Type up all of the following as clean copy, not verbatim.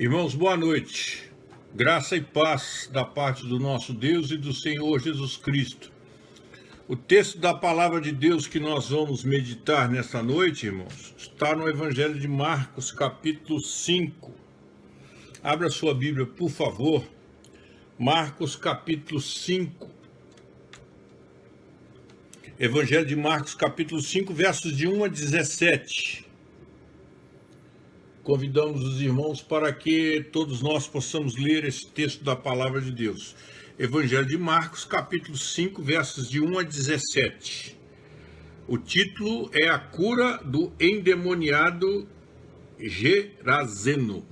Irmãos, boa noite. Graça e paz da parte do nosso Deus e do Senhor Jesus Cristo. O texto da palavra de Deus que nós vamos meditar nesta noite, irmãos, está no Evangelho de Marcos, capítulo 5. Abra sua Bíblia, por favor. Marcos, capítulo 5. Evangelho de Marcos, capítulo 5, versos de 1 a 17. Convidamos os irmãos para que todos nós possamos ler esse texto da palavra de Deus. Evangelho de Marcos, capítulo 5, versos de 1 a 17. O título é A Cura do Endemoniado Gerazeno.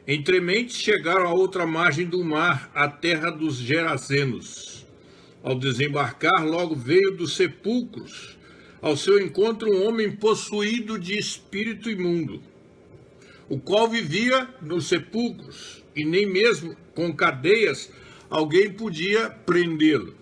Entrementes chegaram à outra margem do mar, a terra dos Gerazenos. Ao desembarcar, logo veio dos sepulcros ao seu encontro um homem possuído de espírito imundo, o qual vivia nos sepulcros, e nem mesmo com cadeias alguém podia prendê-lo,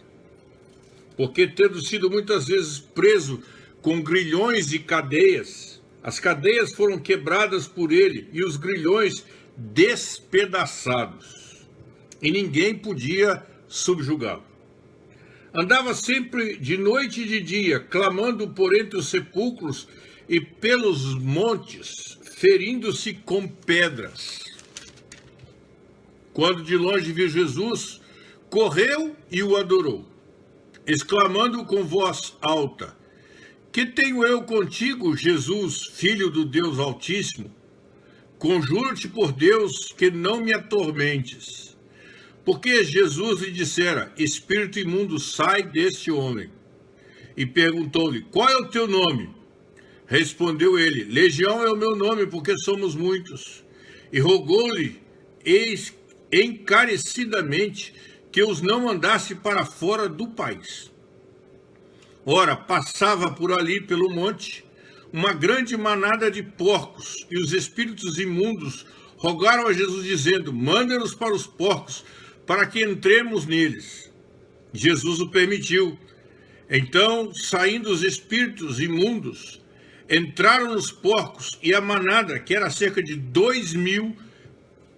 porque tendo sido muitas vezes preso com grilhões e cadeias, as cadeias foram quebradas por ele e os grilhões despedaçados, e ninguém podia subjugá-lo. Andava sempre de noite e de dia, clamando por entre os sepulcros e pelos montes, ferindo-se com pedras. Quando de longe viu Jesus, correu e o adorou, exclamando com voz alta: Que tenho eu contigo, Jesus, filho do Deus Altíssimo? Conjuro-te por Deus que não me atormentes. Porque Jesus lhe dissera: Espírito imundo, sai deste homem. E perguntou-lhe: Qual é o teu nome? Respondeu ele: Legião é o meu nome, porque somos muitos. E rogou-lhe encarecidamente que os não mandasse para fora do país. Ora, passava por ali pelo monte uma grande manada de porcos, e os espíritos imundos rogaram a Jesus, dizendo: Manda-nos para os porcos, para que entremos neles. Jesus o permitiu. Então, saindo os espíritos imundos, entraram nos porcos, e a manada, que era cerca de 2.000,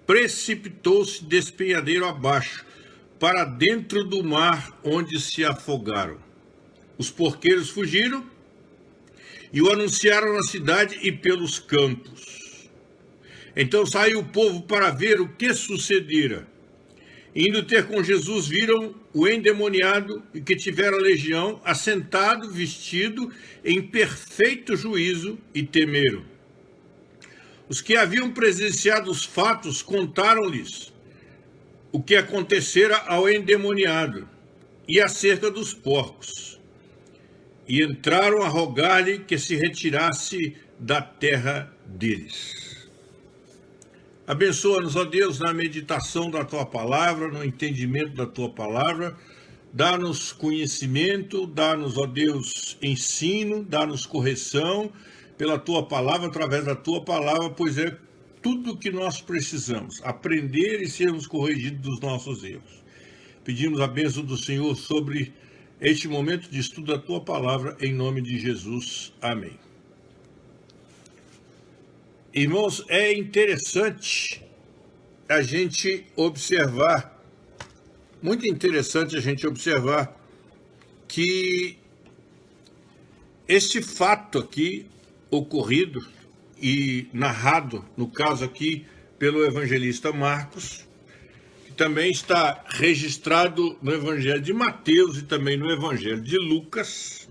precipitou-se despenhadeiro abaixo, para dentro do mar, onde se afogaram. Os porqueiros fugiram e o anunciaram na cidade e pelos campos. Então saiu o povo para ver o que sucedera. Indo ter com Jesus, viram o endemoniado e que tivera legião, assentado, vestido, em perfeito juízo, e temeram. Os que haviam presenciado os fatos contaram-lhes o que acontecera ao endemoniado e acerca dos porcos, e entraram a rogar-lhe que se retirasse da terra deles. Abençoa-nos, ó Deus, na meditação da Tua palavra, no entendimento da Tua palavra. Dá-nos conhecimento, dá-nos, ó Deus, ensino, dá-nos correção pela Tua palavra, através da Tua palavra, pois é tudo o que nós precisamos, aprender e sermos corrigidos dos nossos erros. Pedimos a bênção do Senhor sobre este momento de estudo da Tua palavra, em nome de Jesus. Amém. Irmãos, é interessante a gente observar, muito interessante a gente observar que este fato aqui ocorrido e narrado, no caso aqui, pelo evangelista Marcos, que também está registrado no Evangelho de Mateus e também no Evangelho de Lucas,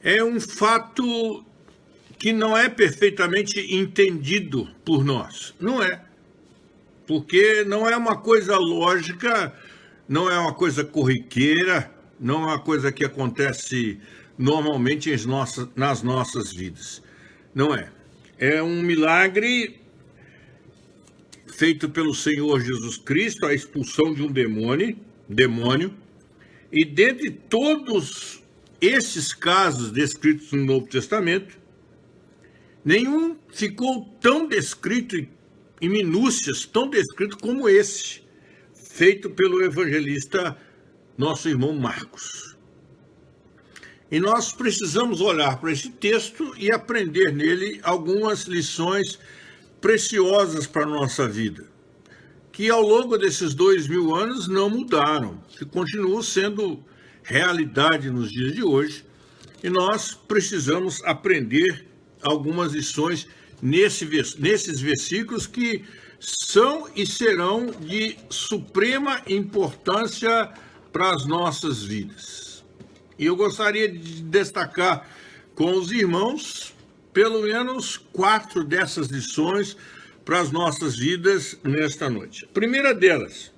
é um fato que não é perfeitamente entendido por nós. Não é. Porque não é uma coisa lógica, não é uma coisa corriqueira, não é uma coisa que acontece normalmente nas nossas vidas. Não é. É um milagre feito pelo Senhor Jesus Cristo, a expulsão de um demônio, e dentre todos esses casos descritos no Novo Testamento, nenhum ficou tão descrito, em minúcias, tão descrito como esse, feito pelo evangelista, nosso irmão Marcos. E nós precisamos olhar para esse texto e aprender nele algumas lições preciosas para a nossa vida, que ao longo desses 2000 anos não mudaram, que continuam sendo realidade nos dias de hoje, e nós precisamos aprender algumas lições nesses versículos que são e serão de suprema importância para as nossas vidas. E eu gostaria de destacar com os irmãos pelo menos 4 dessas lições para as nossas vidas nesta noite. A primeira delas,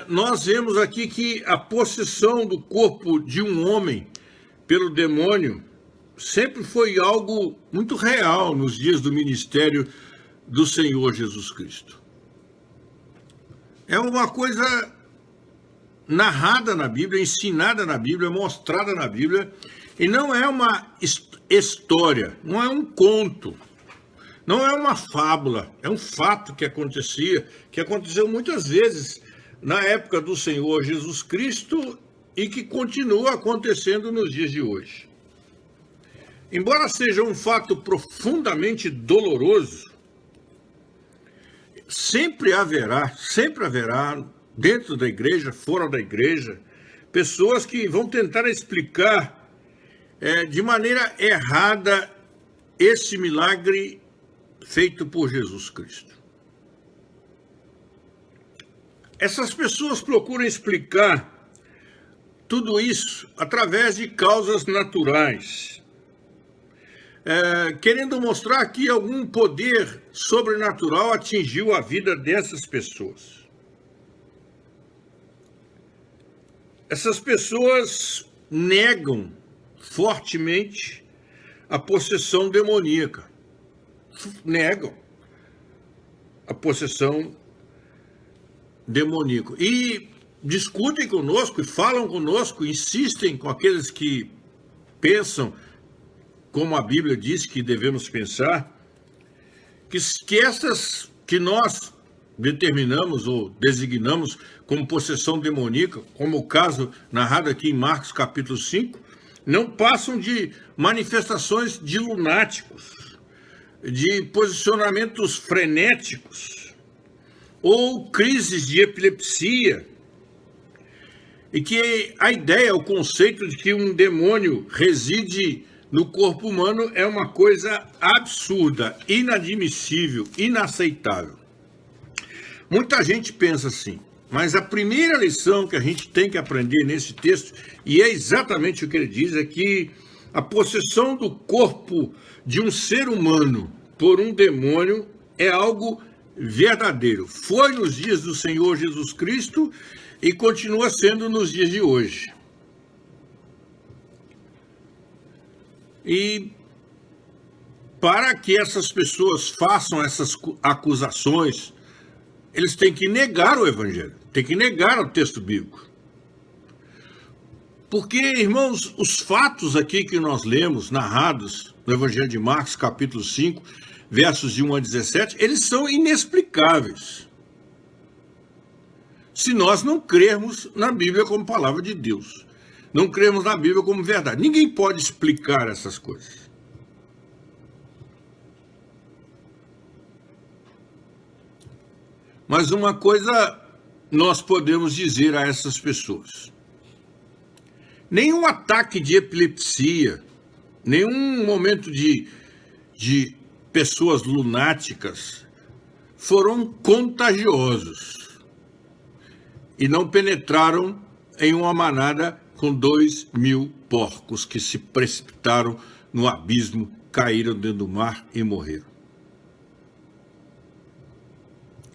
nós vemos aqui que a possessão do corpo de um homem pelo demônio sempre foi algo muito real nos dias do ministério do Senhor Jesus Cristo. É uma coisa narrada na Bíblia, ensinada na Bíblia, mostrada na Bíblia, e não é uma história, não é um conto, não é uma fábula, é um fato que aconteceu muitas vezes na época do Senhor Jesus Cristo e que continua acontecendo nos dias de hoje. Embora seja um fato profundamente doloroso, sempre haverá dentro da igreja, fora da igreja, pessoas que vão tentar explicar de maneira errada esse milagre feito por Jesus Cristo. Essas pessoas procuram explicar tudo isso através de causas naturais, querendo mostrar que algum poder sobrenatural atingiu a vida dessas pessoas. Essas pessoas negam fortemente a possessão demoníaca. Negam a possessão demoníaca. E discutem conosco, e falam conosco, insistem com aqueles que pensam como a Bíblia diz que devemos pensar, que essas que nós determinamos ou designamos como possessão demoníaca, como o caso narrado aqui em Marcos capítulo 5, não passam de manifestações de lunáticos, de posicionamentos frenéticos, ou crises de epilepsia, e que a ideia, o conceito de que um demônio reside no corpo humano é uma coisa absurda, inadmissível, inaceitável. Muita gente pensa assim, mas a primeira lição que a gente tem que aprender nesse texto, e é exatamente o que ele diz, é que a possessão do corpo de um ser humano por um demônio é algo verdadeiro. Foi nos dias do Senhor Jesus Cristo e continua sendo nos dias de hoje. E para que essas pessoas façam essas acusações, eles têm que negar o Evangelho, têm que negar o texto bíblico. Porque, irmãos, os fatos aqui que nós lemos, narrados no Evangelho de Marcos, capítulo 5, versos de 1 a 17, eles são inexplicáveis. Se nós não crermos na Bíblia como palavra de Deus, não crermos na Bíblia como verdade. Ninguém pode explicar essas coisas. Mas uma coisa nós podemos dizer a essas pessoas: nenhum ataque de epilepsia, nenhum momento de pessoas lunáticas foram contagiosos e não penetraram em uma manada com 2.000 porcos que se precipitaram no abismo, caíram dentro do mar e morreram.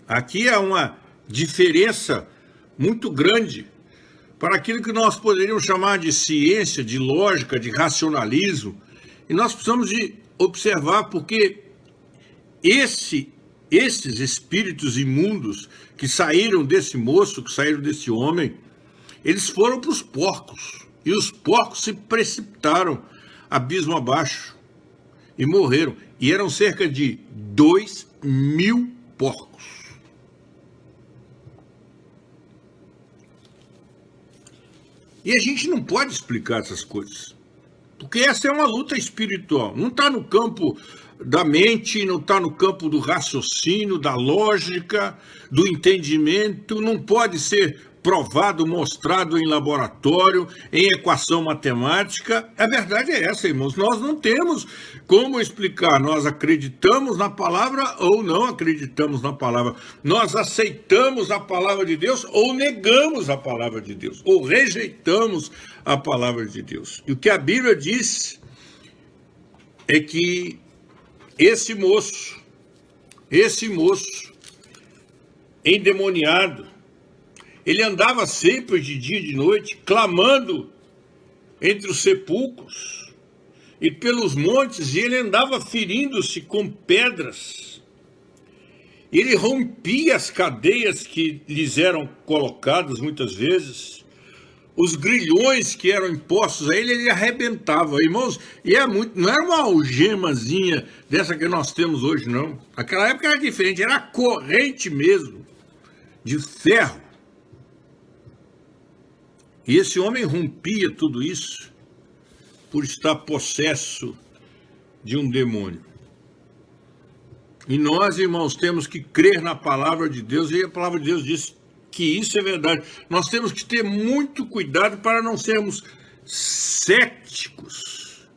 Aqui há uma diferença muito grande para aquilo que nós poderíamos chamar de ciência, de lógica, de racionalismo. E nós precisamos de observar porque esses espíritos imundos que saíram desse moço, que saíram desse homem, eles foram para os porcos. E os porcos se precipitaram abismo abaixo e morreram. E eram cerca de 2.000 porcos. E a gente não pode explicar essas coisas. Porque essa é uma luta espiritual. Não está no campo da mente, não está no campo do raciocínio, da lógica, do entendimento. Não pode ser provado, mostrado em laboratório, em equação matemática. A verdade é essa, irmãos. Nós não temos como explicar. Nós acreditamos na palavra ou não acreditamos na palavra. Nós aceitamos a palavra de Deus ou negamos a palavra de Deus, ou rejeitamos a palavra de Deus. E o que a Bíblia diz é que esse moço endemoniado, ele andava sempre de dia e de noite, clamando entre os sepulcros e pelos montes, e ele andava ferindo-se com pedras. Ele rompia as cadeias que lhes eram colocadas muitas vezes, os grilhões que eram impostos a ele, ele arrebentava. Irmãos, e não era uma algemazinha dessa que nós temos hoje, não. Aquela época era diferente, era corrente mesmo, de ferro. E esse homem rompia tudo isso por estar possesso de um demônio. E nós, irmãos, temos que crer na palavra de Deus, e a palavra de Deus diz que isso é verdade. Nós temos que ter muito cuidado para não sermos céticos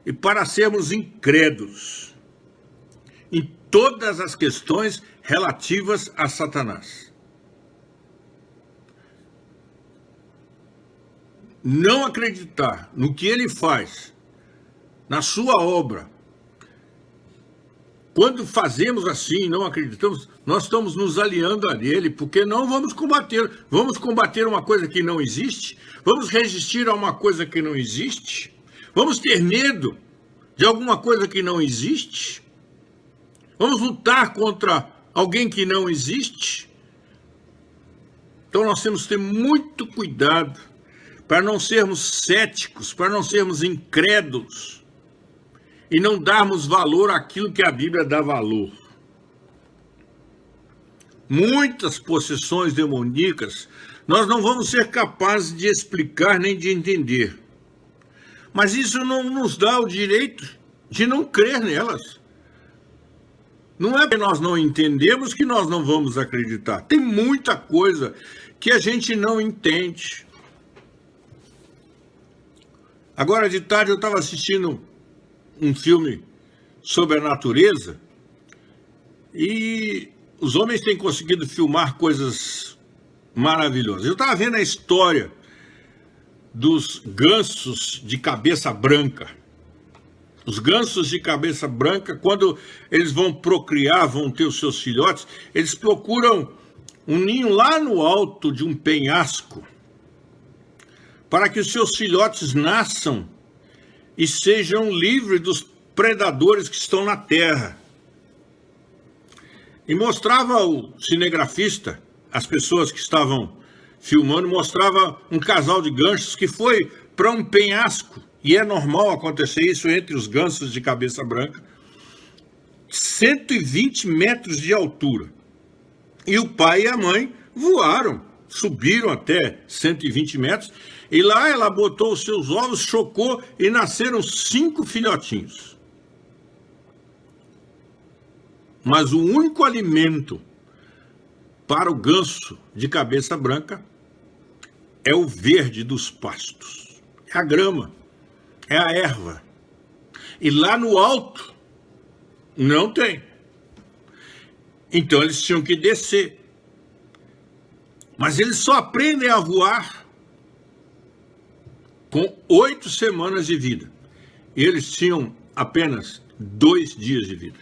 e para sermos incrédulos em todas as questões relativas a Satanás. Não acreditar no que ele faz, na sua obra. Quando fazemos assim, não acreditamos, nós estamos nos aliando a ele, porque não vamos combater uma coisa que não existe, vamos resistir a uma coisa que não existe, vamos ter medo de alguma coisa que não existe, vamos lutar contra alguém que não existe. Então nós temos que ter muito cuidado para não sermos céticos, para não sermos incrédulos e não darmos valor àquilo que a Bíblia dá valor. Muitas possessões demoníacas nós não vamos ser capazes de explicar nem de entender. Mas isso não nos dá o direito de não crer nelas. Não é porque nós não entendemos que nós não vamos acreditar. Tem muita coisa que a gente não entende. Agora de tarde eu estava assistindo um filme sobre a natureza e os homens têm conseguido filmar coisas maravilhosas. Eu estava vendo a história dos gansos de cabeça branca. Os gansos de cabeça branca, quando eles vão procriar, vão ter os seus filhotes, eles procuram um ninho lá no alto de um penhasco, para que os seus filhotes nasçam e sejam livres dos predadores que estão na terra. E mostrava o cinegrafista, as pessoas que estavam filmando, mostrava um casal de gansos que foi para um penhasco, e é normal acontecer isso entre os gansos de cabeça branca, 120 metros de altura. E o pai e a mãe voaram, subiram até 120 metros, e lá ela botou os seus ovos, chocou e nasceram 5 filhotinhos. Mas o único alimento para o ganso de cabeça branca é o verde dos pastos. É a grama, é a erva. E lá no alto não tem. Então eles tinham que descer. Mas eles só aprendem a voar com 8 semanas de vida. E eles tinham apenas 2 dias de vida.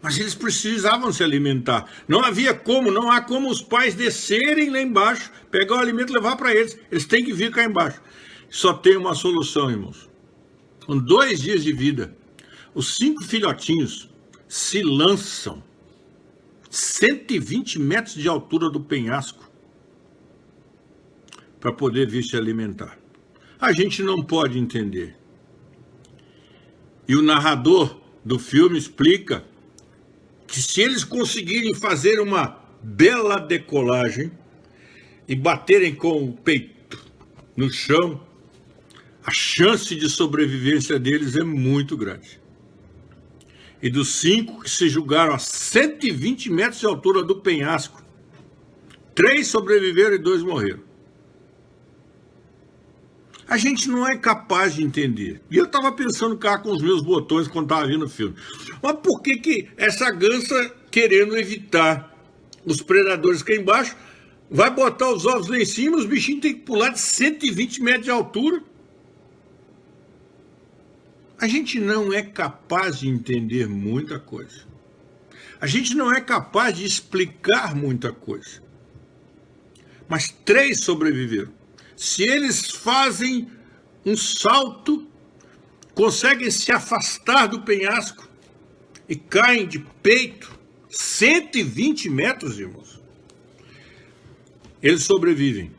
Mas eles precisavam se alimentar. Não havia como, não há como os pais descerem lá embaixo, pegar o alimento e levar para eles. Eles têm que vir cá embaixo. Só tem uma solução, irmãos. Com 2 dias de vida, os 5 filhotinhos se lançam 120 metros de altura do penhasco para poder vir se alimentar. A gente não pode entender. E o narrador do filme explica que se eles conseguirem fazer uma bela decolagem e baterem com o peito no chão, a chance de sobrevivência deles é muito grande. E dos 5 que se julgaram a 120 metros de altura do penhasco, 3 sobreviveram e 2 morreram. A gente não é capaz de entender. E eu estava pensando cá com os meus botões quando estava vendo o filme. Mas por que essa gança, querendo evitar os predadores cá embaixo, vai botar os ovos lá em cima, os bichinhos têm que pular de 120 metros de altura? A gente não é capaz de entender muita coisa. A gente não é capaz de explicar muita coisa. Mas 3 sobreviveram. Se eles fazem um salto, conseguem se afastar do penhasco e caem de peito, 120 metros, irmãos, eles sobrevivem.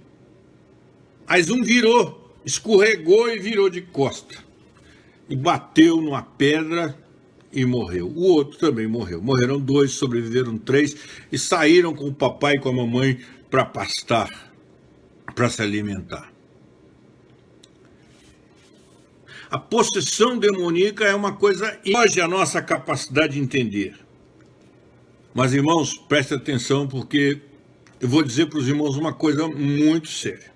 Mas um virou, escorregou e virou de costa. E bateu numa pedra e morreu. O outro também morreu. Morreram 2, sobreviveram 3 e saíram com o papai e com a mamãe para pastar, para se alimentar. A possessão demoníaca é uma coisa que foge à nossa capacidade de entender. Mas, irmãos, prestem atenção, porque eu vou dizer para os irmãos uma coisa muito séria.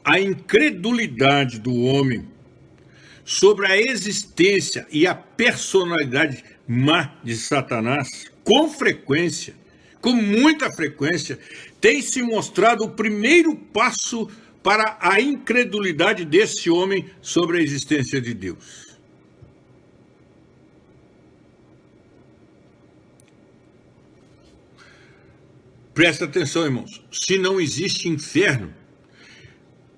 A incredulidade do homem sobre a existência e a personalidade má de Satanás, com frequência, com muita frequência, tem se mostrado o primeiro passo para a incredulidade desse homem sobre a existência de Deus. Presta atenção, irmãos. Se não existe inferno,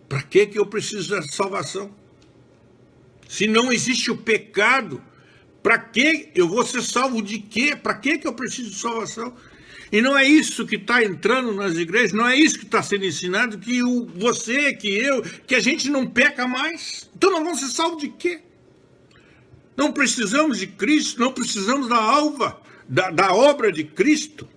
para que eu preciso da salvação? Se não existe o pecado, para que eu vou ser salvo de quê? Para que eu preciso de salvação? E não é isso que está entrando nas igrejas, não é isso que está sendo ensinado, que você, que eu, que a gente não peca mais. Então nós vamos ser salvos de quê? Não precisamos de Cristo, não precisamos da obra de Cristo.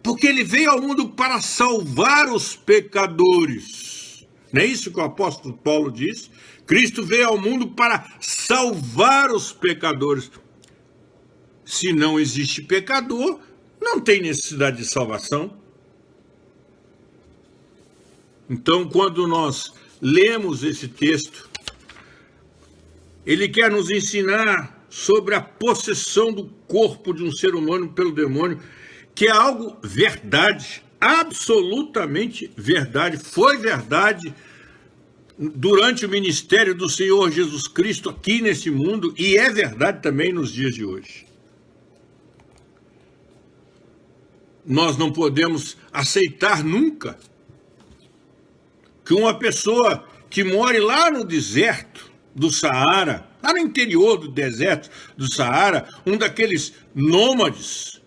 Porque ele veio ao mundo para salvar os pecadores. Não é isso que o apóstolo Paulo diz? Cristo veio ao mundo para salvar os pecadores. Se não existe pecador, não tem necessidade de salvação. Então, quando nós lemos esse texto, ele quer nos ensinar sobre a possessão do corpo de um ser humano pelo demônio, que é algo verdade, absolutamente verdade. Foi verdade durante o ministério do Senhor Jesus Cristo aqui nesse mundo e é verdade também nos dias de hoje. Nós não podemos aceitar nunca que uma pessoa que more lá no deserto do Saara, lá no interior do deserto do Saara, um daqueles nômades,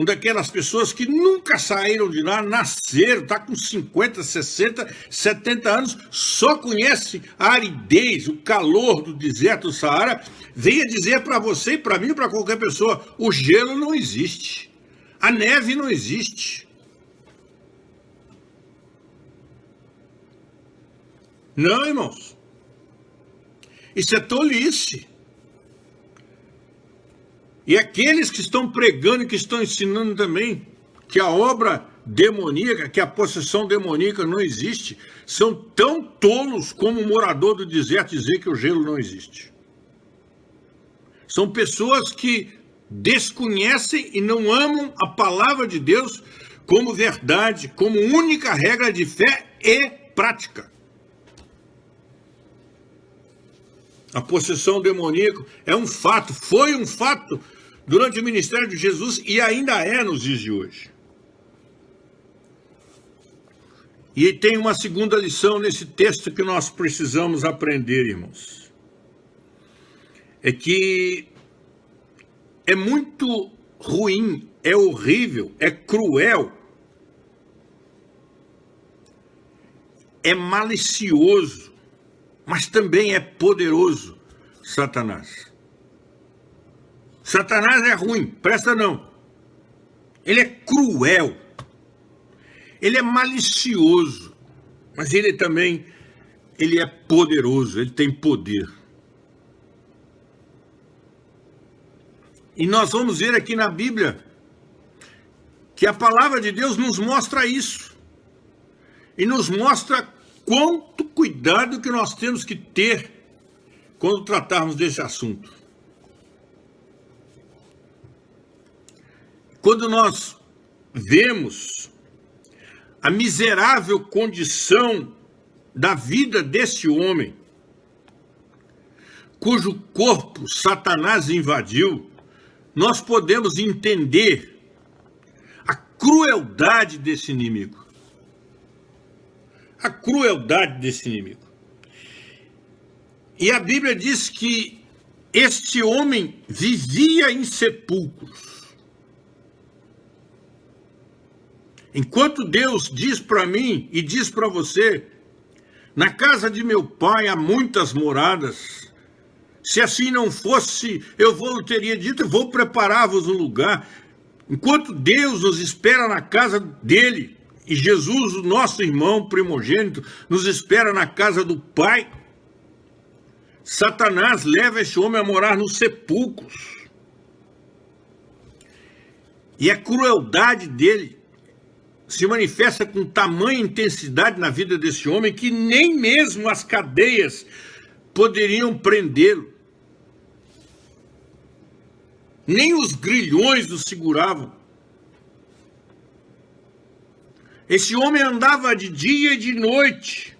daquelas pessoas que nunca saíram de lá, nasceram, está com 50, 60, 70 anos, só conhece a aridez, o calor do deserto do Saara, venha dizer para você e para mim e para qualquer pessoa, o gelo não existe, a neve não existe. Não, irmãos, isso é tolice. E aqueles que estão pregando e que estão ensinando também que a obra demoníaca, que a possessão demoníaca não existe, são tão tolos como o morador do deserto dizer que o gelo não existe. São pessoas que desconhecem e não amam a palavra de Deus como verdade, como única regra de fé e prática. A possessão demoníaca é um fato, foi um fato durante o ministério de Jesus e ainda é nos dias de hoje. E tem uma segunda lição nesse texto que nós precisamos aprender, irmãos. É que é muito ruim, é horrível, é cruel, é malicioso, mas também é poderoso, Satanás. Satanás é ruim, presta não. Ele é cruel. Ele é malicioso, mas ele também, ele é poderoso, ele tem poder. E nós vamos ver aqui na Bíblia que a palavra de Deus nos mostra isso. E nos mostra quanto cuidado que nós temos que ter quando tratarmos desse assunto. Quando nós vemos a miserável condição da vida desse homem, cujo corpo Satanás invadiu, nós podemos entender a crueldade desse inimigo. A crueldade desse inimigo. E a Bíblia diz que este homem vivia em sepulcros. Enquanto Deus diz para mim e diz para você, na casa de meu pai há muitas moradas. Se assim não fosse, eu teria dito, eu vou preparar-vos um lugar. Enquanto Deus nos espera na casa dele, e Jesus, o nosso irmão primogênito, nos espera na casa do Pai, Satanás leva este homem a morar nos sepulcros. E a crueldade dele se manifesta com tamanha intensidade na vida desse homem que nem mesmo as cadeias poderiam prendê-lo. Nem os grilhões o seguravam. Esse homem andava de dia e de noite,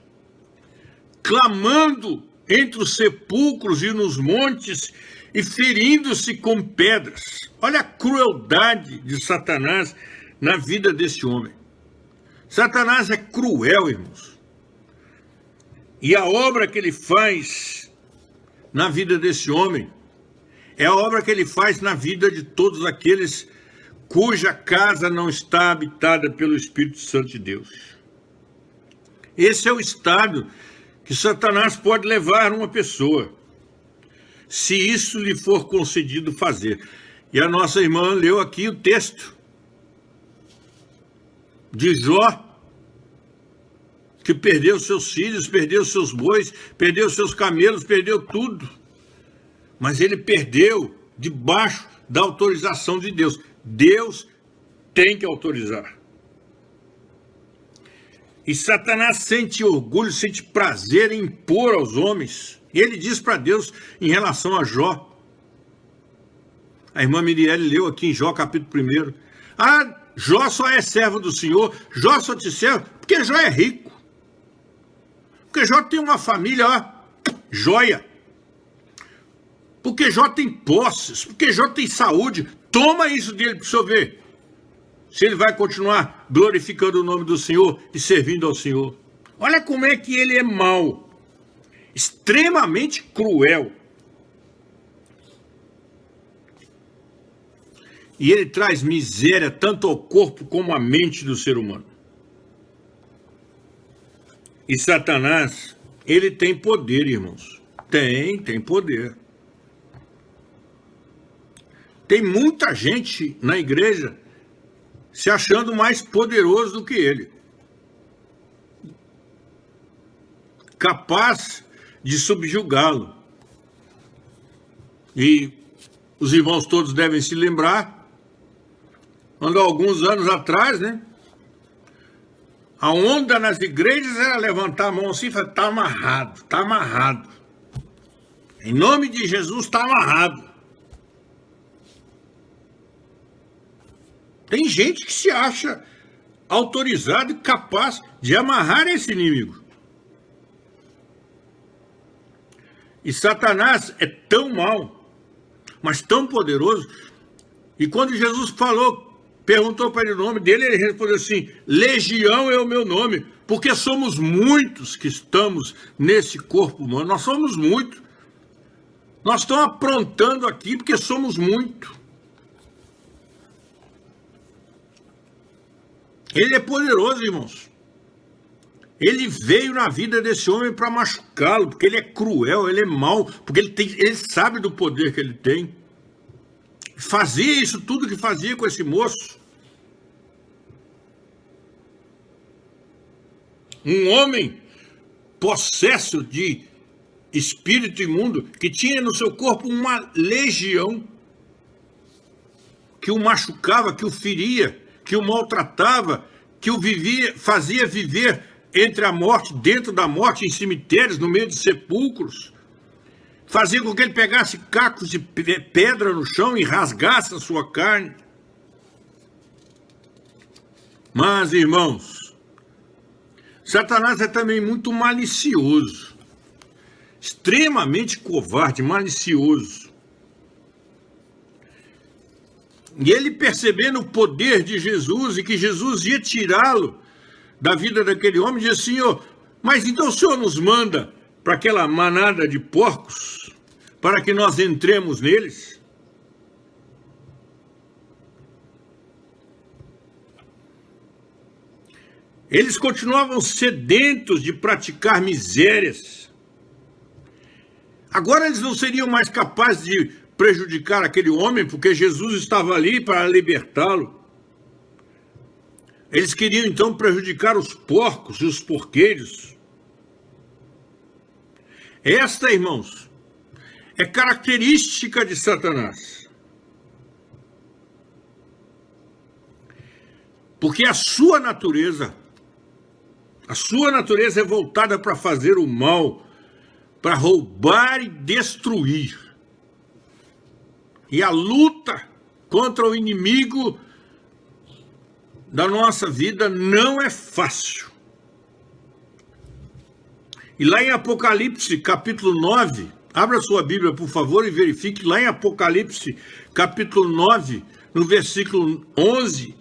clamando entre os sepulcros e nos montes e ferindo-se com pedras. Olha a crueldade de Satanás na vida desse homem. Satanás é cruel, irmãos. E a obra que ele faz na vida desse homem é a obra que ele faz na vida de todos aqueles cuja casa não está habitada pelo Espírito Santo de Deus. Esse é o estado que Satanás pode levar uma pessoa, se isso lhe for concedido fazer. E a nossa irmã leu aqui o texto de Jó, que perdeu seus filhos, perdeu seus bois, perdeu seus camelos, perdeu tudo. Mas ele perdeu debaixo da autorização de Deus. Deus tem que autorizar. E Satanás sente orgulho, sente prazer em impor aos homens. E ele diz para Deus em relação a Jó. A irmã Mirielle leu aqui em Jó, capítulo 1. Ah, Jó só é servo do Senhor, Jó só te serve porque Jó é rico. Porque Jó tem uma família, ó, joia. Porque Jó tem posses, porque Jó tem saúde. Toma isso dele para o senhor ver se ele vai continuar glorificando o nome do Senhor e servindo ao Senhor. Olha como é que ele é mau, extremamente cruel. E ele traz miséria tanto ao corpo como à mente do ser humano. E Satanás, ele tem poder, irmãos. Tem poder. Tem muita gente na igreja se achando mais poderoso do que ele. Capaz de subjugá-lo. E os irmãos todos devem se lembrar, quando alguns anos atrás, né? A onda nas igrejas era levantar a mão assim e falar, tá amarrado, tá amarrado. Em nome de Jesus, tá amarrado. Tem gente que se acha autorizado e capaz de amarrar esse inimigo. E Satanás é tão mau, mas tão poderoso. E quando Jesus perguntou para ele o nome dele, ele respondeu assim, Legião é o meu nome, porque somos muitos que estamos nesse corpo humano. Nós somos muitos. Nós estamos aprontando aqui porque somos muitos. Ele é poderoso, irmãos. Ele veio na vida desse homem para machucá-lo, porque ele é cruel, ele é mau, porque ele sabe do poder que ele tem. Fazia isso tudo que fazia com esse moço. Um homem possesso de espírito imundo, que tinha no seu corpo uma legião que o machucava, que o feria, que o maltratava, que o fazia viver entre a morte, dentro da morte, em cemitérios, no meio de sepulcros, fazia com que ele pegasse cacos de pedra no chão e rasgasse a sua carne. Mas, irmãos, Satanás é também muito malicioso, extremamente covarde, malicioso. E ele, percebendo o poder de Jesus e que Jesus ia tirá-lo da vida daquele homem, disse assim: "Senhor, mas então o Senhor nos manda para aquela manada de porcos, para que nós entremos neles?" Eles continuavam sedentos de praticar misérias. Agora eles não seriam mais capazes de prejudicar aquele homem, porque Jesus estava ali para libertá-lo. Eles queriam então prejudicar os porcos e os porqueiros. Esta, irmãos, é característica de Satanás. Porque a sua natureza é voltada para fazer o mal, para roubar e destruir. E a luta contra o inimigo da nossa vida não é fácil. E lá em Apocalipse, capítulo 9, abra sua Bíblia, por favor, e verifique lá em Apocalipse, capítulo 9, no versículo 11,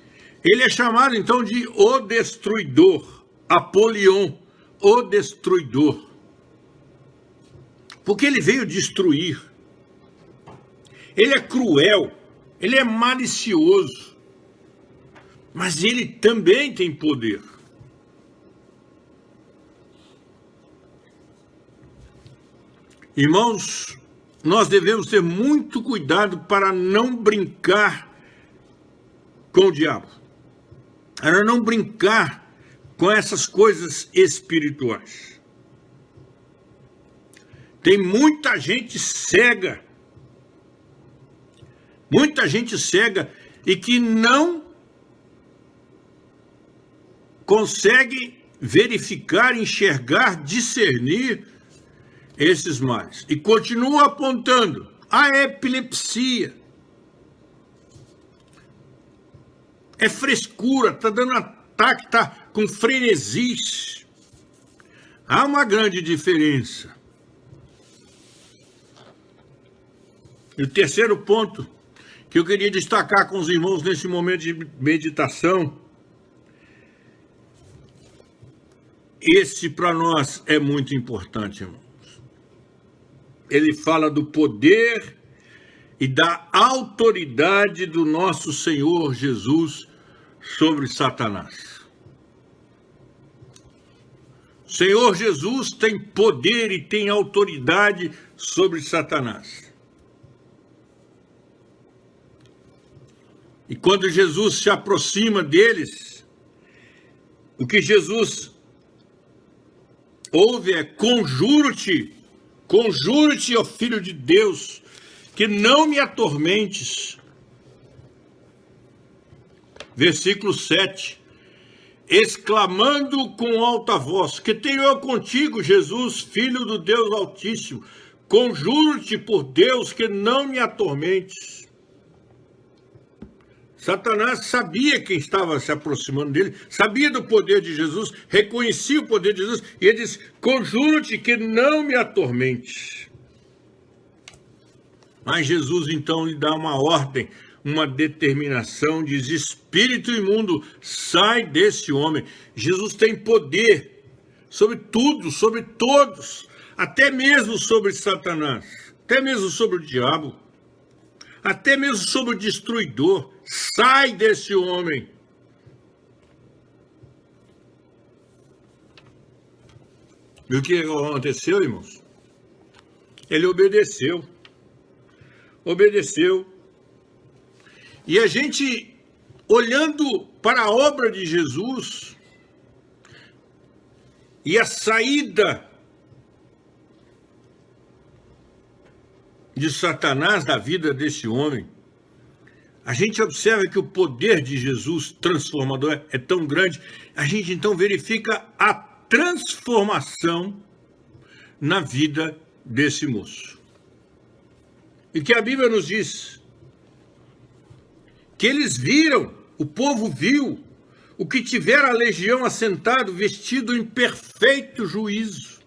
ele é chamado então de o destruidor, Apolion, o destruidor. Porque ele veio destruir. Ele é cruel, ele é malicioso, mas ele também tem poder. Irmãos, nós devemos ter muito cuidado para não brincar com o diabo, para não brincar com essas coisas espirituais. Tem muita gente cega e que não consegue verificar, enxergar, discernir esses males. E continua apontando a epilepsia. É frescura, está dando ataque, está com frenesis. Há uma grande diferença. E o terceiro ponto que eu queria destacar com os irmãos nesse momento de meditação, esse para nós é muito importante, irmãos. Ele fala do poder e da autoridade do nosso Senhor Jesus sobre Satanás. O Senhor Jesus tem poder e tem autoridade sobre Satanás. E quando Jesus se aproxima deles, o que Jesus ouve é: conjuro-te, ó Filho de Deus, que não me atormentes. Versículo 7. Exclamando com alta voz: que tenho eu contigo, Jesus, Filho do Deus Altíssimo? Conjuro-te por Deus que não me atormentes. Satanás sabia quem estava se aproximando dele, sabia do poder de Jesus, reconhecia o poder de Jesus, e ele disse: conjuro-te que não me atormentes. Mas Jesus então lhe dá uma ordem, uma determinação, diz: espírito imundo, sai desse homem. Jesus tem poder sobre tudo, sobre todos, até mesmo sobre Satanás, até mesmo sobre o diabo, até mesmo sobre o destruidor. Sai desse homem. E o que aconteceu, irmãos? Ele obedeceu. E a gente, olhando para a obra de Jesus, e a saída de Satanás da vida desse homem, a gente observa que o poder de Jesus transformador é tão grande, a gente então verifica a transformação na vida desse moço. E que a Bíblia nos diz que eles viram, o povo viu, o que tivera a legião assentado, vestido em perfeito juízo.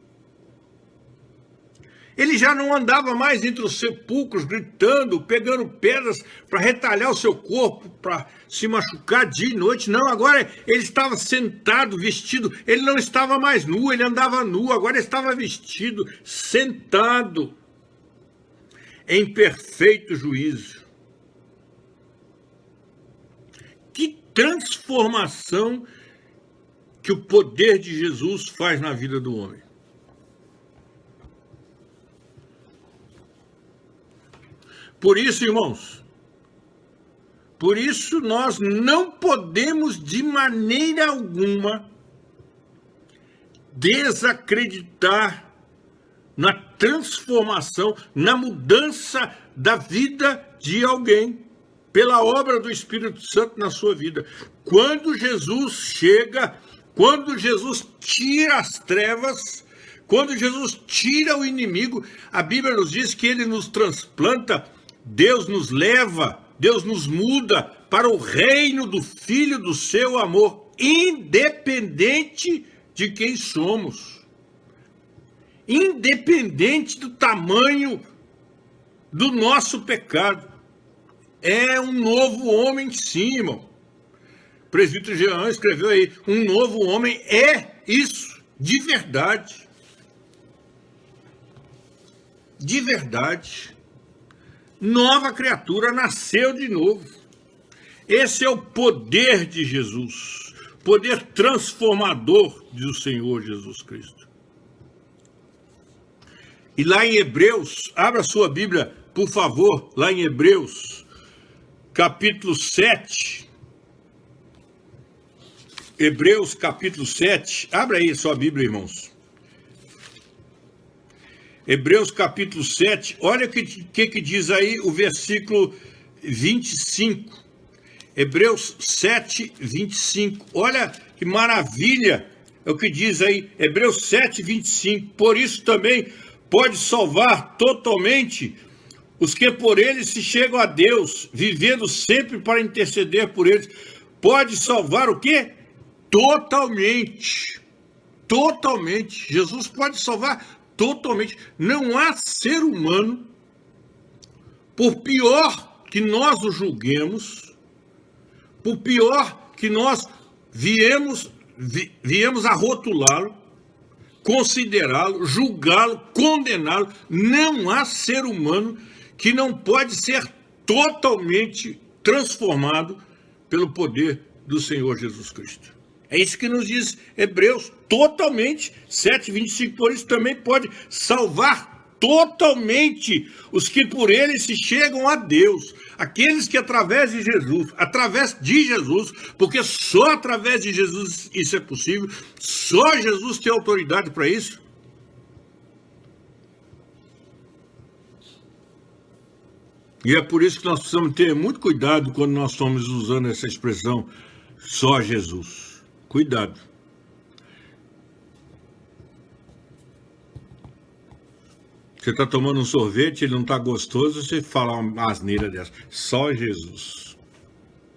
Ele já não andava mais entre os sepulcros, gritando, pegando pedras para retalhar o seu corpo, para se machucar dia e noite. Não, agora ele estava sentado, vestido. Ele não estava mais nu, ele andava nu. Agora ele estava vestido, sentado, em perfeito juízo. Que transformação que o poder de Jesus faz na vida do homem. Por isso, irmãos, por isso nós não podemos de maneira alguma desacreditar na transformação, na mudança da vida de alguém, pela obra do Espírito Santo na sua vida. Quando Jesus chega, quando Jesus tira as trevas, quando Jesus tira o inimigo, a Bíblia nos diz que ele nos transplanta, Deus nos leva, Deus nos muda para o reino do Filho do seu amor, independente de quem somos, independente do tamanho do nosso pecado. É um novo homem, sim, irmão. O presbítero Jean escreveu aí, um novo homem é isso, de verdade. De verdade. Nova criatura, nasceu de novo. Esse é o poder de Jesus, poder transformador do Senhor Jesus Cristo. E lá em Hebreus, abra sua Bíblia, por favor, lá em Hebreus, capítulo 7. Hebreus, capítulo 7. Abra aí sua Bíblia, irmãos. Hebreus capítulo 7, olha o que diz aí o versículo 25. Hebreus 7, 25. Olha que maravilha é o que diz aí. Hebreus 7, 25. Por isso também pode salvar totalmente os que por ele se chegam a Deus, vivendo sempre para interceder por eles. Pode salvar o quê? Totalmente. Totalmente. Jesus pode salvar totalmente. Não há ser humano, por pior que nós o julguemos, por pior que nós viemos a rotulá-lo, considerá-lo, julgá-lo, condená-lo, não há ser humano que não pode ser totalmente transformado pelo poder do Senhor Jesus Cristo. É isso que nos diz Hebreus, totalmente, 7:25, por isso também pode salvar totalmente os que por ele se chegam a Deus, aqueles que através de Jesus, porque só através de Jesus isso é possível, só Jesus tem autoridade para isso. E é por isso que nós precisamos ter muito cuidado quando nós estamos usando essa expressão, só Jesus. Cuidado. Você está tomando um sorvete, ele não está gostoso, você fala uma asneira dessa. Só Jesus.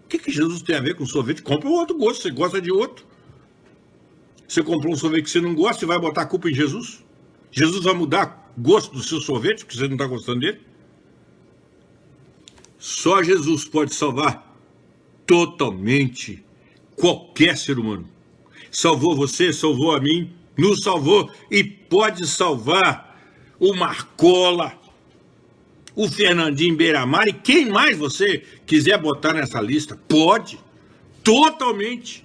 O que Jesus tem a ver com sorvete? Compra um outro gosto, você gosta de outro. Você comprou um sorvete que você não gosta, você vai botar a culpa em Jesus? Jesus vai mudar o gosto do seu sorvete, porque você não está gostando dele? Só Jesus pode salvar totalmente qualquer ser humano. Salvou você, salvou a mim, nos salvou e pode salvar o Marcola, o Fernandinho Beiramar e quem mais você quiser botar nessa lista. Pode, totalmente.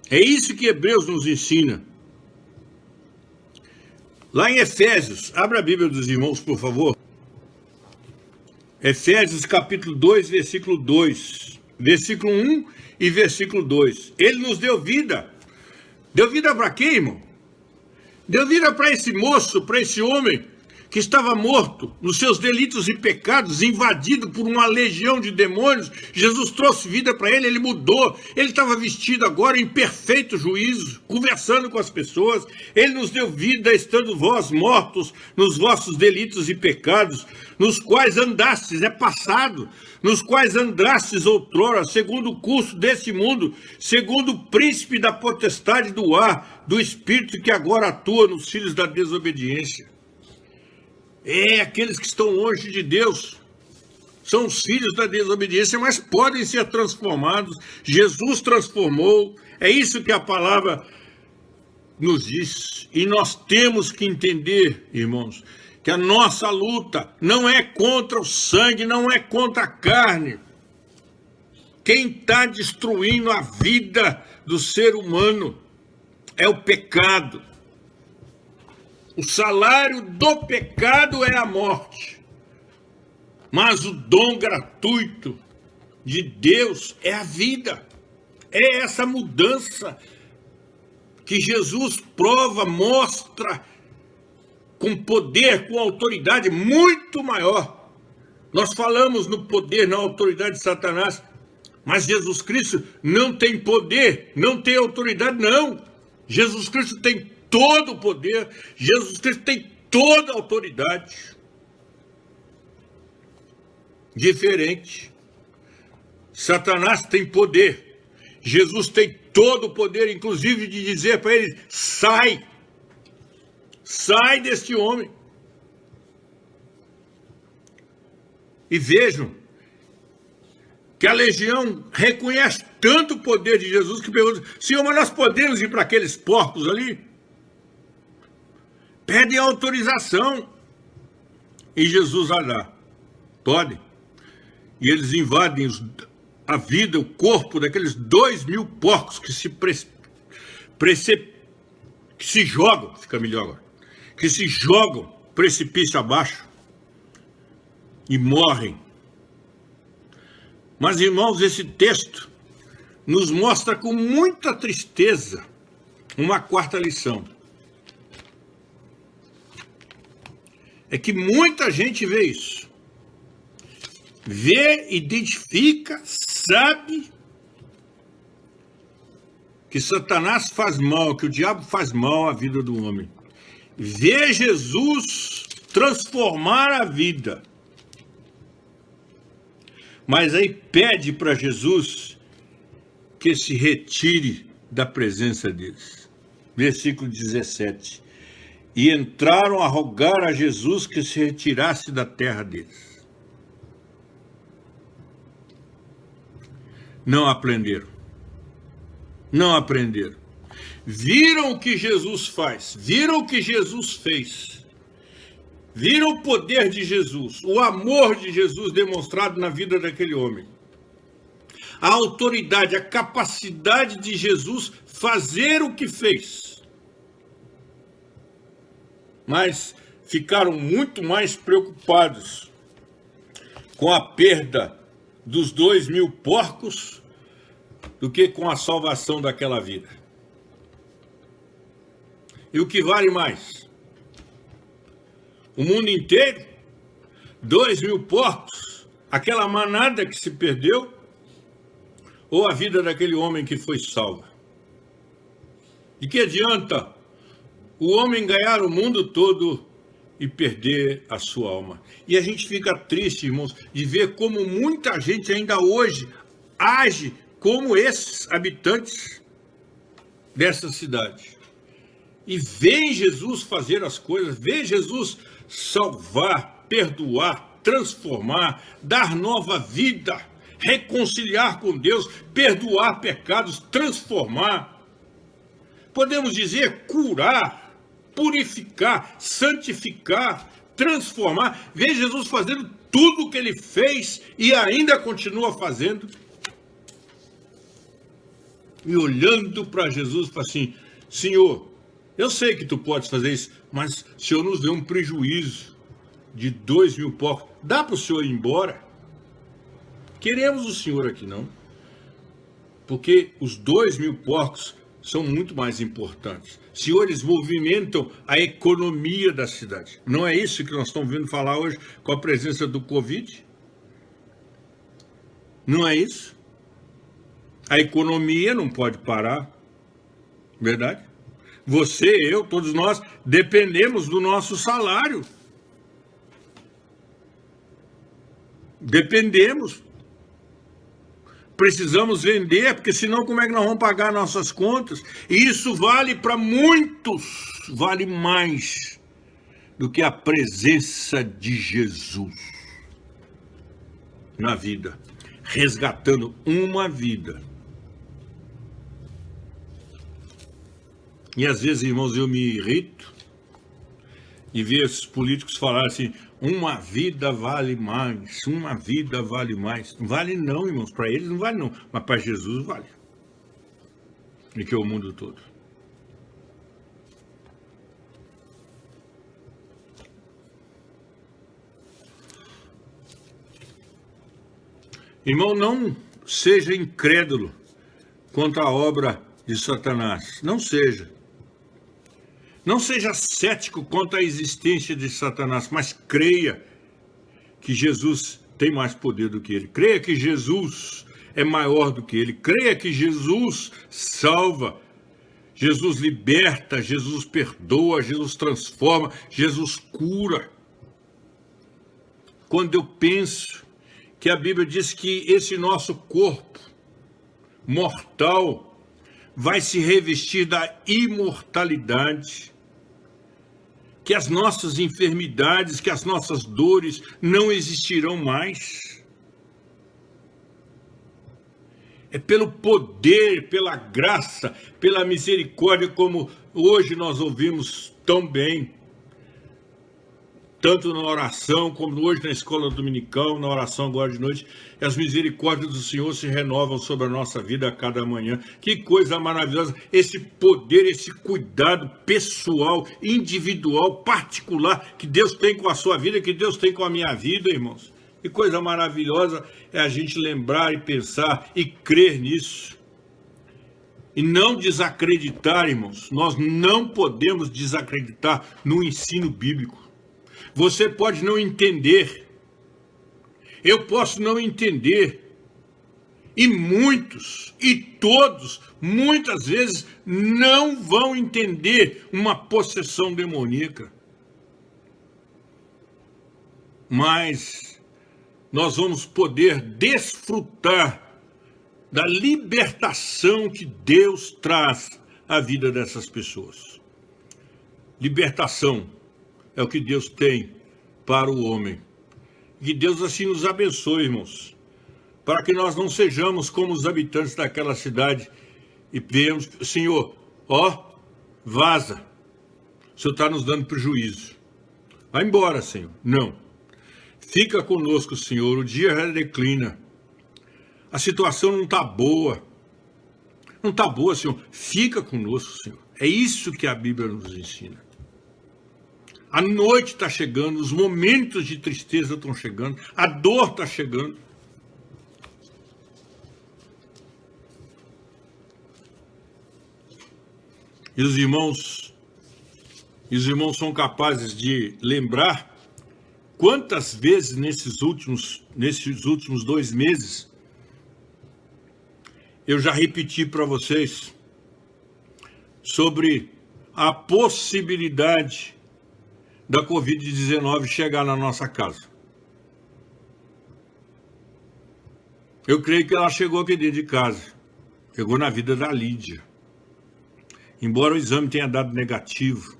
É isso que Hebreus nos ensina. Lá em Efésios, abra a Bíblia dos irmãos, por favor. Efésios capítulo 2, versículo 2. Versículo 1 e versículo 2. Ele nos deu vida. Deu vida para quem, irmão? Deu vida para esse moço, para esse homem que estava morto nos seus delitos e pecados, invadido por uma legião de demônios. Jesus trouxe vida para ele, ele mudou. Ele estava vestido agora em perfeito juízo, conversando com as pessoas. Ele nos deu vida, estando vós mortos nos vossos delitos e pecados, nos quais andastes, é passado, nos quais andastes outrora, segundo o curso desse mundo, segundo o príncipe da potestade do ar, do espírito que agora atua nos filhos da desobediência. Aqueles que estão longe de Deus são os filhos da desobediência, mas podem ser transformados. Jesus transformou. É isso que a palavra nos diz. E nós temos que entender, irmãos, que a nossa luta não é contra o sangue, não é contra a carne. Quem está destruindo a vida do ser humano é o pecado. O salário do pecado é a morte, mas o dom gratuito de Deus é a vida. É essa mudança que Jesus prova, mostra com poder, com autoridade muito maior. Nós falamos no poder, na autoridade de Satanás, mas Jesus Cristo não tem poder, não tem autoridade, não. Jesus Cristo tem todo o poder, Jesus Cristo tem toda a autoridade. Diferente. Satanás tem poder, Jesus tem todo o poder, inclusive de dizer para ele: sai deste homem. E vejam que a legião reconhece tanto o poder de Jesus que pergunta: Senhor, mas nós podemos ir para aqueles porcos ali? Pedem autorização. E Jesus vai lá. Pode. E eles invadem a vida, o corpo daqueles 2.000 porcos que se jogam, fica melhor agora, que se jogam precipício abaixo e morrem. Mas, irmãos, esse texto nos mostra com muita tristeza uma quarta lição. É que muita gente vê isso. Vê, identifica, sabe que Satanás faz mal, que o diabo faz mal à vida do homem. Vê Jesus transformar a vida. Mas aí pede para Jesus que se retire da presença deles. Versículo 17. E entraram a rogar a Jesus que se retirasse da terra deles. Não aprenderam. Não aprenderam. Viram o que Jesus faz, viram o que Jesus fez. Viram o poder de Jesus, o amor de Jesus demonstrado na vida daquele homem. A autoridade, a capacidade de Jesus fazer o que fez. Mas ficaram muito mais preocupados com a perda dos 2.000 porcos do que com a salvação daquela vida. E o que vale mais? O mundo inteiro? 2.000 porcos? Aquela manada que se perdeu? Ou a vida daquele homem que foi salva? De que adianta o homem ganhar o mundo todo e perder a sua alma? E a gente fica triste, irmãos, de ver como muita gente ainda hoje age como esses habitantes dessa cidade. E vê Jesus fazer as coisas, vê Jesus salvar, perdoar, transformar, dar nova vida, reconciliar com Deus, perdoar pecados, transformar. Podemos dizer curar, purificar, santificar, transformar. Vê Jesus fazendo tudo o que ele fez e ainda continua fazendo. E olhando para Jesus, fala assim: Senhor, eu sei que tu podes fazer isso, mas o Senhor nos deu um prejuízo de 2.000 porcos. Dá para o Senhor ir embora? Queremos o Senhor aqui, não. Porque os 2.000 porcos são muito mais importantes. Senhor, eles movimentam a economia da cidade. Não é isso que nós estamos vendo falar hoje com a presença do Covid? Não é isso? A economia não pode parar. Verdade? Você, eu, todos nós dependemos do nosso salário. Dependemos. Precisamos vender, porque senão como é que nós vamos pagar nossas contas? E isso vale para muitos, vale mais do que a presença de Jesus na vida, resgatando uma vida. E às vezes, irmãos, eu me irrito e ver esses políticos falarem assim, uma vida vale mais, uma vida vale mais. Não vale não, irmãos, para eles não vale não, mas para Jesus vale. E que é o mundo todo. Irmão, não seja incrédulo quanto à obra de Satanás. Não seja. Não seja cético quanto à existência de Satanás, mas creia que Jesus tem mais poder do que ele. Creia que Jesus é maior do que ele. Creia que Jesus salva, Jesus liberta, Jesus perdoa, Jesus transforma, Jesus cura. Quando eu penso que a Bíblia diz que esse nosso corpo mortal vai se revestir da imortalidade, que as nossas enfermidades, que as nossas dores não existirão mais. É pelo poder, pela graça, pela misericórdia, como hoje nós ouvimos tão bem, tanto na oração, como hoje na escola dominical, na oração agora de noite, as misericórdias do Senhor se renovam sobre a nossa vida a cada manhã. Que coisa maravilhosa, esse poder, esse cuidado pessoal, individual, particular, que Deus tem com a sua vida, que Deus tem com a minha vida, irmãos. Que coisa maravilhosa é a gente lembrar e pensar e crer nisso. E não desacreditar, irmãos. Nós não podemos desacreditar no ensino bíblico. Você pode não entender, eu posso não entender, e muitos, e todos, muitas vezes, não vão entender uma possessão demoníaca. Mas nós vamos poder desfrutar da libertação que Deus traz à vida dessas pessoas. Libertação é o que Deus tem para o homem. Que Deus assim nos abençoe, irmãos, para que nós não sejamos como os habitantes daquela cidade e vemos, Senhor, ó, vaza, o Senhor está nos dando prejuízo. Vai embora, Senhor. Não. Fica conosco, Senhor, o dia já declina. A situação não está boa. Não está boa, Senhor. Fica conosco, Senhor. É isso que a Bíblia nos ensina. A noite está chegando, os momentos de tristeza estão chegando, a dor está chegando. E os irmãos são capazes de lembrar quantas vezes nesses últimos 2 meses eu já repeti para vocês sobre a possibilidade da Covid-19 chegar na nossa casa. Eu creio que ela chegou aqui dentro de casa. Chegou na vida da Lídia. Embora o exame tenha dado negativo.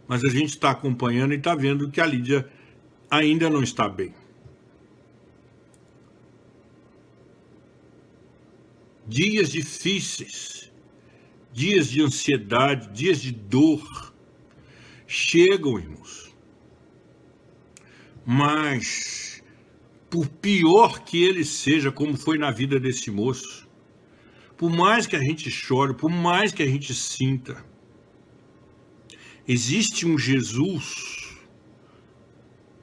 Mas a gente está acompanhando e está vendo que a Lídia ainda não está bem. Dias difíceis, dias de ansiedade, dias de dor, chegam, irmãos. Mas, por pior que ele seja, como foi na vida desse moço, por mais que a gente chore, por mais que a gente sinta, existe um Jesus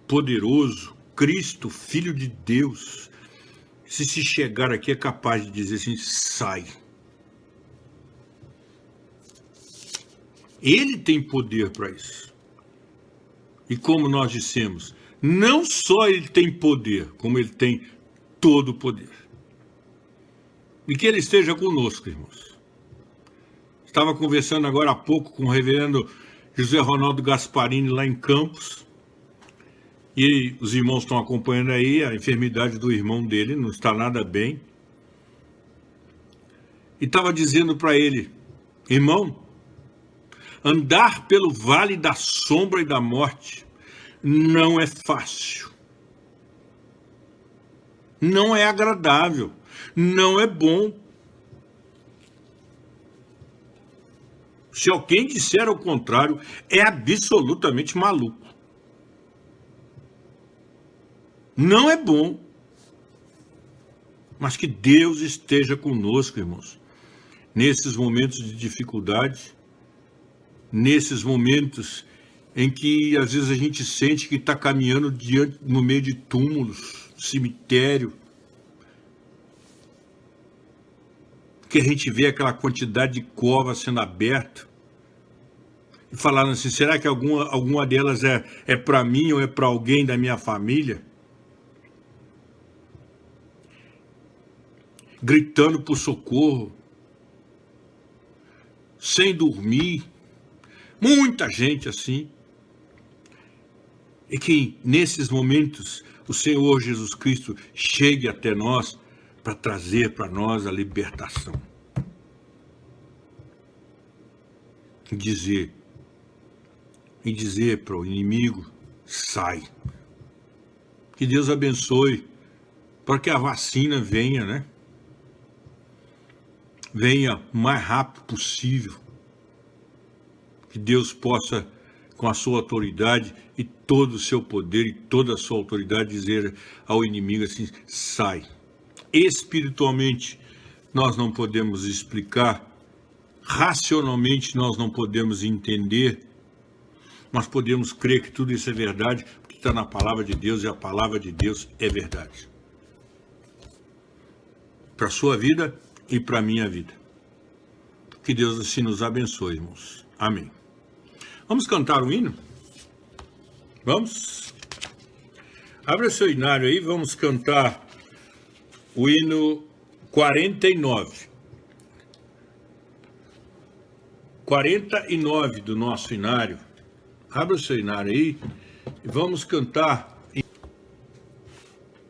poderoso, Cristo, Filho de Deus, se chegar aqui é capaz de dizer assim, sai. Ele tem poder para isso. E como nós dissemos, não só ele tem poder, como ele tem todo o poder. E que ele esteja conosco, irmãos. Estava conversando agora há pouco com o reverendo José Ronaldo Gasparini lá em Campos. E os irmãos estão acompanhando aí a enfermidade do irmão dele, não está nada bem. E estava dizendo para ele, irmão, andar pelo vale da sombra e da morte não é fácil. Não é agradável. Não é bom. Se alguém disser o contrário, é absolutamente maluco. Não é bom. Mas que Deus esteja conosco, irmãos. Nesses momentos de dificuldade, nesses momentos em que às vezes a gente sente que está caminhando no meio de túmulos, cemitério, que a gente vê aquela quantidade de covas sendo aberta, e falando assim, será que alguma delas é para mim ou é para alguém da minha família? Gritando por socorro, sem dormir, muita gente assim. E que nesses momentos o Senhor Jesus Cristo chegue até nós para trazer para nós a libertação. E dizer para o inimigo, sai. Que Deus abençoe, para que a vacina venha, né? Venha o mais rápido possível. Que Deus possa, com a sua autoridade e todo o seu poder e toda a sua autoridade, dizer ao inimigo assim, sai. Espiritualmente, nós não podemos explicar, racionalmente nós não podemos entender, mas podemos crer que tudo isso é verdade, porque está na palavra de Deus e a palavra de Deus é verdade. Para a sua vida e para a minha vida. Que Deus assim nos abençoe, irmãos. Amém. Vamos cantar um hino? Vamos? Abra seu inário aí, vamos cantar o hino 49. 49 do nosso inário. Abra o seu inário aí e vamos cantar.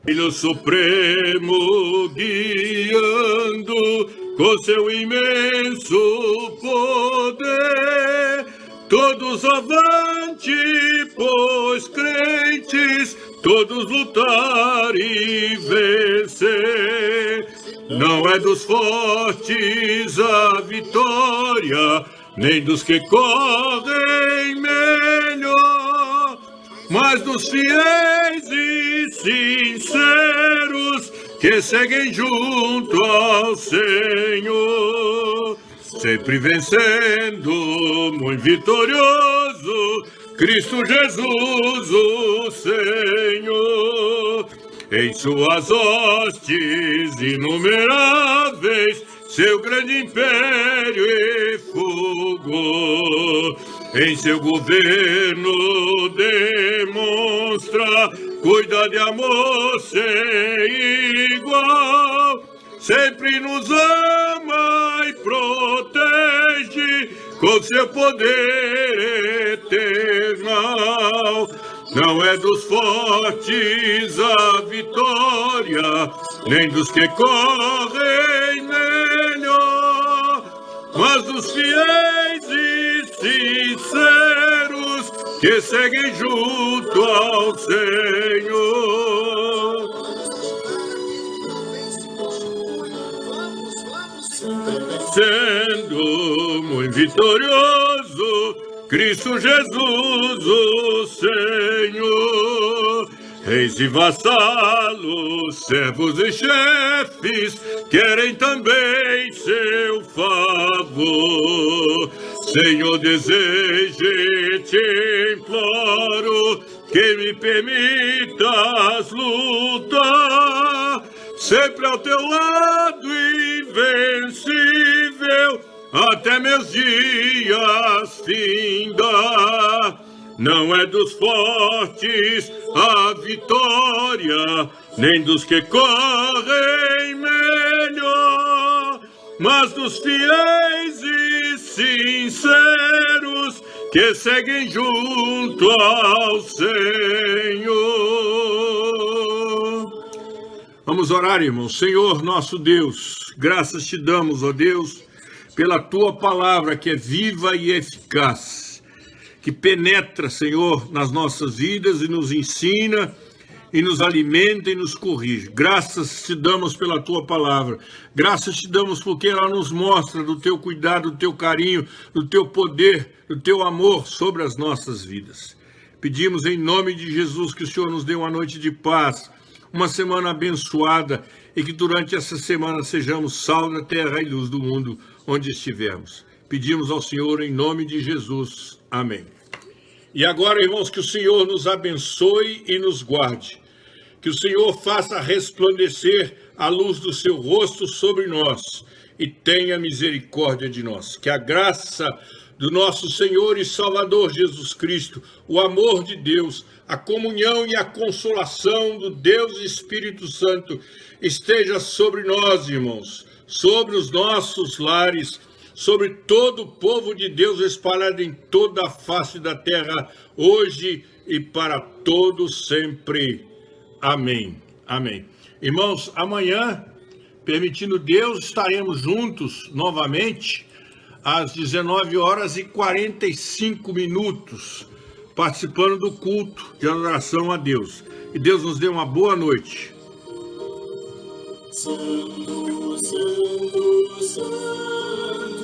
Filho Supremo guiando com seu imenso poder, todos avante, pois crentes, todos lutar e vencer. Não é dos fortes a vitória, nem dos que correm melhor, mas dos fiéis e sinceros que seguem junto ao Senhor, sempre vencendo, muito vitorioso, Cristo Jesus, o Senhor. Em suas hostes inumeráveis, seu grande império efugou. Em seu governo demonstra cuidado e amor sem igual. Sempre nos ama e protege com seu poder eternal. Não é dos fortes a vitória, nem dos que correm melhor, mas dos fiéis e sinceros que seguem junto ao Senhor. Sendo muito vitorioso, Cristo Jesus, o Senhor. Reis e vassalos, servos e chefes, querem também seu favor. Senhor, desejo e te imploro, que me permitas lutar, sempre ao teu lado, invencível, até meus dias finda. Não é dos fortes a vitória, nem dos que correm melhor, mas dos fiéis e sinceros que seguem junto ao Senhor. Vamos orar, irmãos. Senhor, nosso Deus, graças te damos, ó Deus, pela tua palavra que é viva e eficaz, que penetra, Senhor, nas nossas vidas e nos ensina, e nos alimenta e nos corrige. Graças te damos pela tua palavra. Graças te damos porque ela nos mostra do teu cuidado, do teu carinho, do teu poder, do teu amor sobre as nossas vidas. Pedimos em nome de Jesus que o Senhor nos dê uma noite de paz, uma semana abençoada, e que durante essa semana sejamos sal da terra e luz do mundo onde estivermos. Pedimos ao Senhor em nome de Jesus. Amém. E agora, irmãos, que o Senhor nos abençoe e nos guarde. Que o Senhor faça resplandecer a luz do seu rosto sobre nós e tenha misericórdia de nós. Que a graça do nosso Senhor e Salvador Jesus Cristo, o amor de Deus, a comunhão e a consolação do Deus Espírito Santo esteja sobre nós, irmãos, sobre os nossos lares, sobre todo o povo de Deus espalhado em toda a face da terra, hoje e para todos sempre. Amém. Amém. Irmãos, amanhã, permitindo Deus, estaremos juntos novamente às 19h45, participando do culto de adoração a Deus. E Deus nos dê uma boa noite. Santo, Santo, Santo.